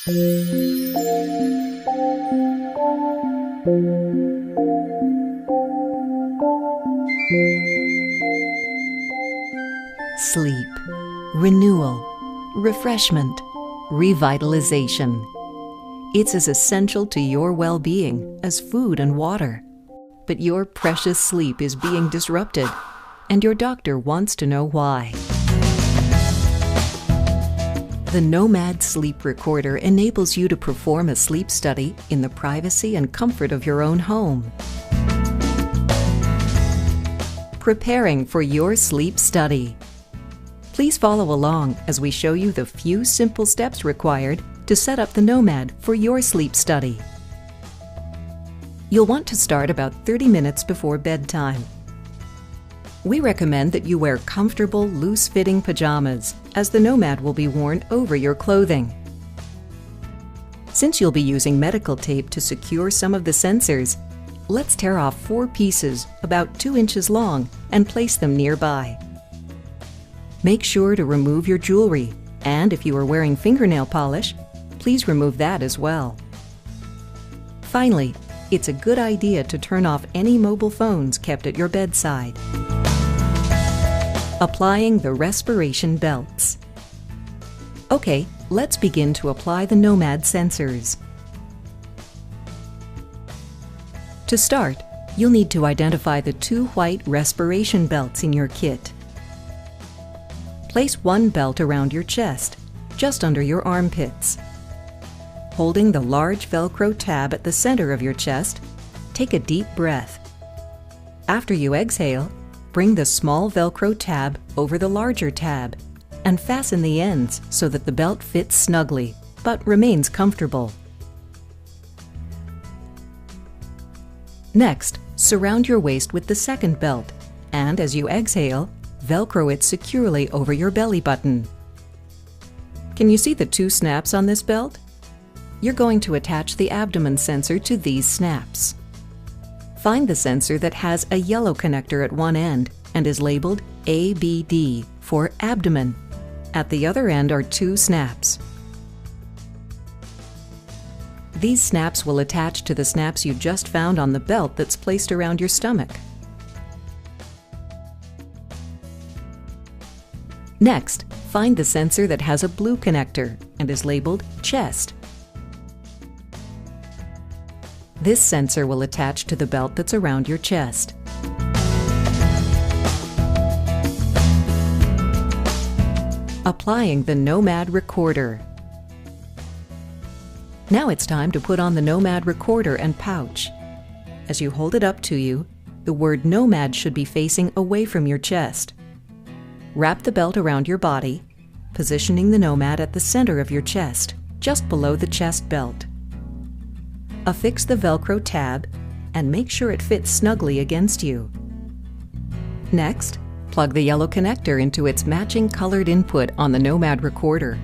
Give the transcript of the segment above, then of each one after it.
Sleep, renewal, refreshment, revitalization. It's as essential to your well-being as food and water. But your precious sleep is being disrupted, and your doctor wants to know why. The Nomad Sleep Recorder enables you to perform a sleep study in the privacy and comfort of your own home. Preparing for your sleep study. Please follow along as we show you the few simple steps required to set up the Nomad for your sleep study. You'll want to start about 30 minutes before bedtime. We recommend that you wear comfortable, loose-fitting pajamas, as the Nomad will be worn over your clothing. Since you'll be using medical tape to secure some of the sensors, let's tear off 4 pieces about 2 inches long and place them nearby. Make sure to remove your jewelry, and if you are wearing fingernail polish, please remove that as well. Finally, it's a good idea to turn off any mobile phones kept at your bedside. Applying the respiration belts. Okay, let's begin to apply the Nomad sensors. To start, you'll need to identify the 2 white respiration belts in your kit. Place one belt around your chest, just under your armpits. Holding the large Velcro tab at the center of your chest, take a deep breath. After you exhale, bring the small Velcro tab over the larger tab and fasten the ends so that the belt fits snugly but remains comfortable. Next, surround your waist with the second belt, and as you exhale, Velcro it securely over your belly button. Can you see the 2 snaps on this belt? You're going to attach the abdomen sensor to these snaps. Find the sensor that has a yellow connector at one end and is labeled ABD for abdomen. At the other end are 2 snaps. These snaps will attach to the snaps you just found on the belt that's placed around your stomach. Next, find the sensor that has a blue connector and is labeled chest. This sensor will attach to the belt that's around your chest. Applying the Nomad Recorder. Now it's time to put on the Nomad Recorder and pouch. As you hold it up to you, the word Nomad should be facing away from your chest. Wrap the belt around your body, positioning the Nomad at the center of your chest, just below the chest belt. Affix the Velcro tab and make sure it fits snugly against you. Next, plug the yellow connector into its matching colored input on the Nomad Recorder.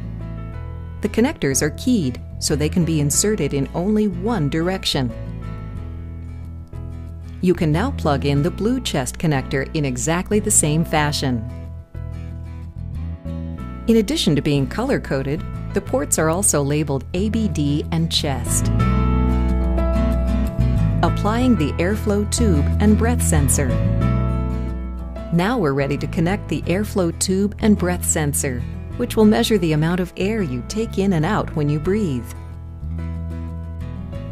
The connectors are keyed, so they can be inserted in only one direction. You can now plug in the blue chest connector in exactly the same fashion. In addition to being color-coded, the ports are also labeled ABD and chest. Applying the airflow tube and breath sensor. Now we're ready to connect the airflow tube and breath sensor, which will measure the amount of air you take in and out when you breathe.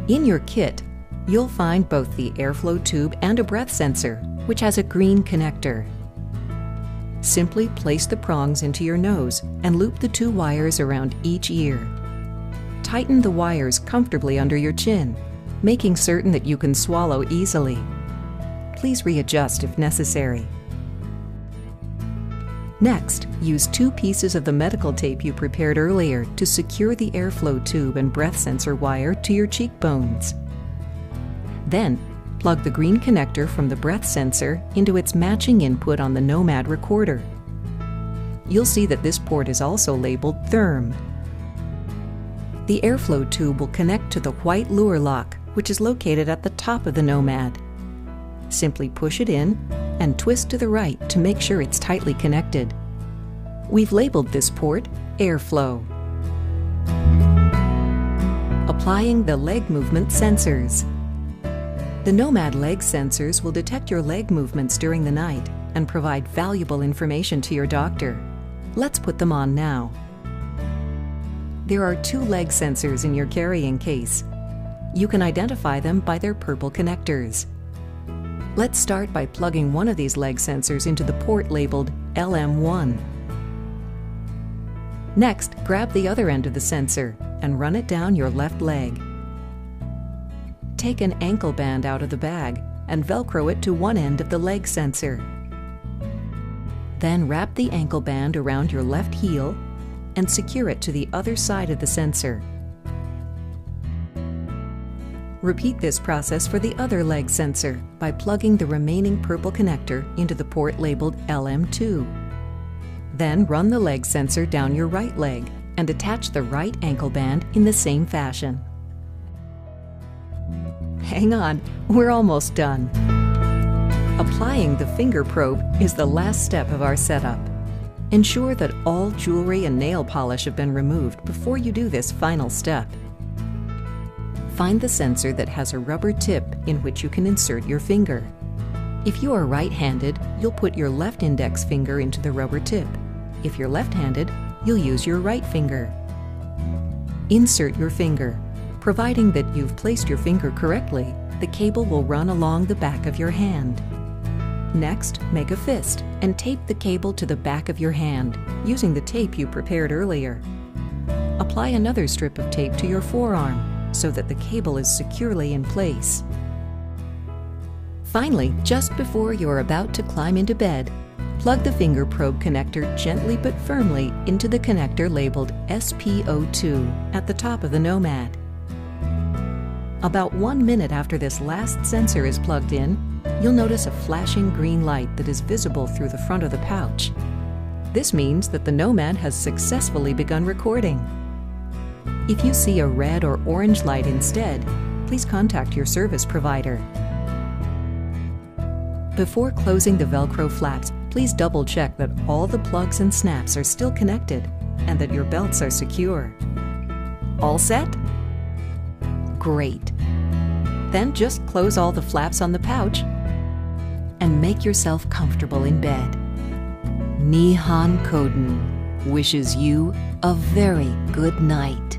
In your kit, you'll find both the airflow tube and a breath sensor, which has a green connector. Simply place the prongs into your nose and loop the 2 wires around each ear. Tighten the wires comfortably under your chin, making certain that you can swallow easily. Please readjust if necessary. Next, use 2 pieces of the medical tape you prepared earlier to secure the airflow tube and breath sensor wire to your cheekbones. Then, plug the green connector from the breath sensor into its matching input on the Nomad Recorder. You'll see that this port is also labeled Therm. The airflow tube will connect to the white lure lock, which is located at the top of the Nomad. Simply push it in and twist to the right to make sure it's tightly connected. We've labeled this port Airflow. Applying the leg movement sensors. The Nomad leg sensors will detect your leg movements during the night and provide valuable information to your doctor. Let's put them on now. There are 2 leg sensors in your carrying case. You can identify them by their purple connectors. Let's start by plugging one of these leg sensors into the port labeled LM1. Next, grab the other end of the sensor and run it down your left leg. Take an ankle band out of the bag and Velcro it to one end of the leg sensor. Then wrap the ankle band around your left heel and secure it to the other side of the sensor. Repeat this process for the other leg sensor by plugging the remaining purple connector into the port labeled LM2. Then run the leg sensor down your right leg and attach the right ankle band in the same fashion. Hang on, we're almost done. Applying the finger probe is the last step of our setup. Ensure that all jewelry and nail polish have been removed before you do this final step. Find the sensor that has a rubber tip in which you can insert your finger. If you are right-handed, you'll put your left index finger into the rubber tip. If you're left-handed, you'll use your right finger. Insert your finger. Providing that you've placed your finger correctly, the cable will run along the back of your hand. Next, make a fist and tape the cable to the back of your hand using the tape you prepared earlier. Apply another strip of tape to your forearm so that the cable is securely in place. Finally, just before you're about to climb into bed, plug the finger probe connector gently but firmly into the connector labeled SPO2 at the top of the Nomad. About 1 minute after this last sensor is plugged in, you'll notice a flashing green light that is visible through the front of the pouch. This means that the Nomad has successfully begun recording. If you see a red or orange light instead, please contact your service provider. Before closing the Velcro flaps, please double-check that all the plugs and snaps are still connected and that your belts are secure. All set? Great! Then just close all the flaps on the pouch and make yourself comfortable in bed. Nihon Kohden wishes you a very good night.